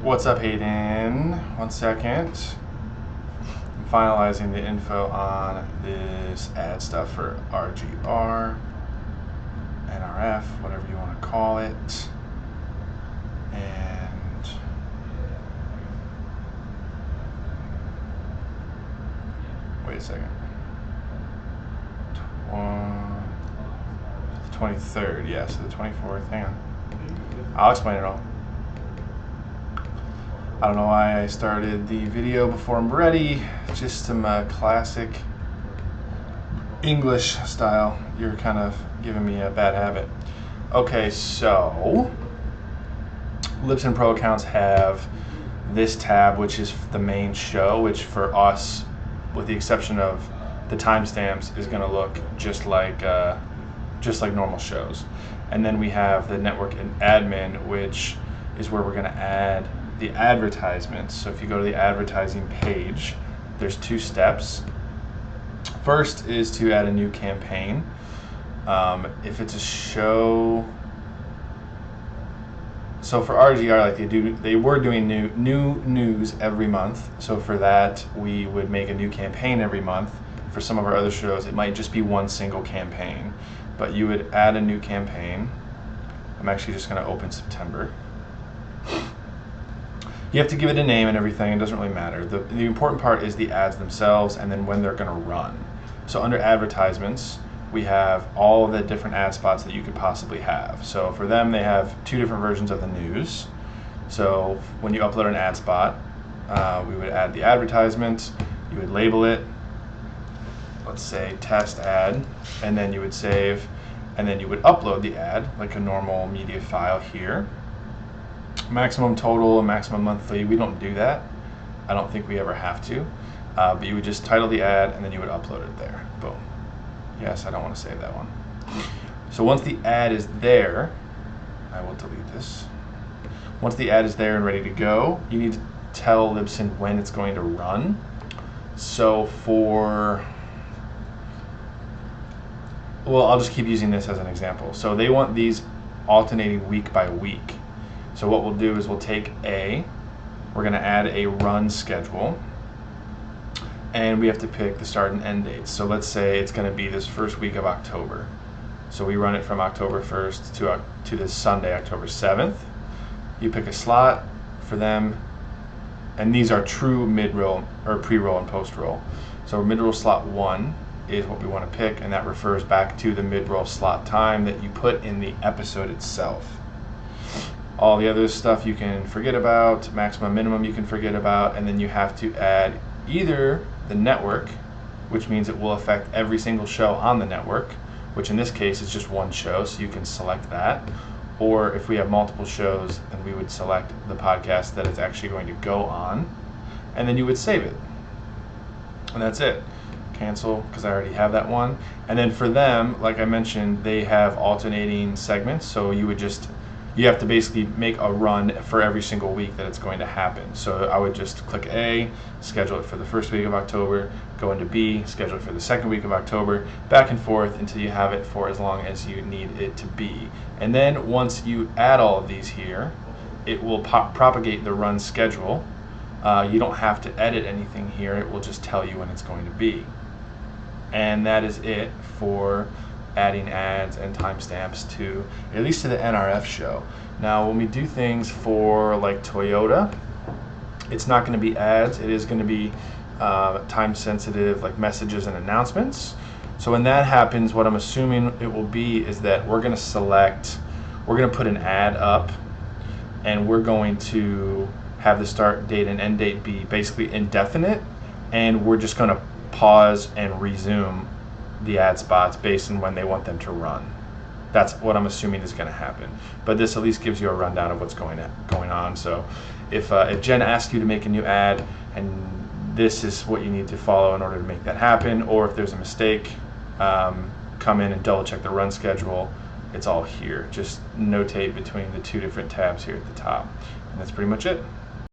What's up, Hayden? 1 second. I'm finalizing the info on this ad stuff for RGR, NRF, whatever you want to call it. And wait a second. 23rd, yeah, so the 24th. Hang on. I'll explain it all. I don't know why I started the video before I'm ready. Just some classic English style. You're kind of giving me a bad habit. Okay, so Libsyn Pro accounts have this tab, which is the main show, which for us, with the exception of the timestamps, is going to look just like normal shows. And then we have the network and admin, which is where we're going to add the advertisements. So if you go to the advertising page, there's 2 steps. First is to add a new campaign. If it's a show, so for RGR, like they were doing new news every month. So for that, we would make a new campaign every month. For some of our other shows, it might just be one single campaign, but you would add a new campaign. I'm actually just going to open September. You have to give it a name and everything. It doesn't really matter. The important part is the ads themselves and then when they're going to run. So under advertisements, we have all of the different ad spots that you could possibly have. So for them, they have 2 different versions of the news. So when you upload an ad spot, we would add the advertisement, you would label it, let's say test ad, and then you would save, and then you would upload the ad like a normal media file here. Maximum total and maximum monthly, we don't do that. I don't think we ever have to. But you would just title the ad and then you would upload it there. Boom. Yes, I don't want to save that one. So once the ad is there, I will delete this. Once the ad is there and ready to go, you need to tell Libsyn when it's going to run. So I'll just keep using this as an example. So they want these alternating week by week. So what we'll do is we'll take we're going to add a run schedule, and we have to pick the start and end dates. So let's say it's going to be this first week of October. So we run it from October 1st to this Sunday, October 7th. You pick a slot for them, and these are true mid-roll or pre-roll and post-roll. So mid-roll slot 1 is what we want to pick, and that refers back to the mid-roll slot time that you put in the episode itself. All the other stuff you can forget about, maximum, minimum you can forget about, and then you have to add either the network, which means it will affect every single show on the network, which in this case is just one show, so you can select that. Or if we have multiple shows, then we would select the podcast that it's actually going to go on, and then you would save it. And that's it. Cancel, because I already have that one. And then for them, like I mentioned, they have alternating segments, so you have to basically make a run for every single week that it's going to happen. So I would just click A, schedule it for the first week of October, go into B, schedule it for the second week of October, back and forth until you have it for as long as you need it to be. And then once you add all of these here, it will propagate the run schedule. You don't have to edit anything here. It will just tell you when it's going to be. And that is it for adding ads and timestamps to, at least to the NRF show. Now when we do things for like Toyota, it's not going to be ads, it is going to be time sensitive, like messages and announcements. So when that happens, what I'm assuming it will be is that we're going to put an ad up, and we're going to have the start date and end date be basically indefinite, and we're just going to pause and resume the ad spots based on when they want them to run. That's what I'm assuming is going to happen. But this at least gives you a rundown of what's going on. So if Jen asks you to make a new ad, and this is what you need to follow in order to make that happen, or if there's a mistake, come in and double check the run schedule. It's all here. Just notate between the 2 different tabs here at the top. And that's pretty much it.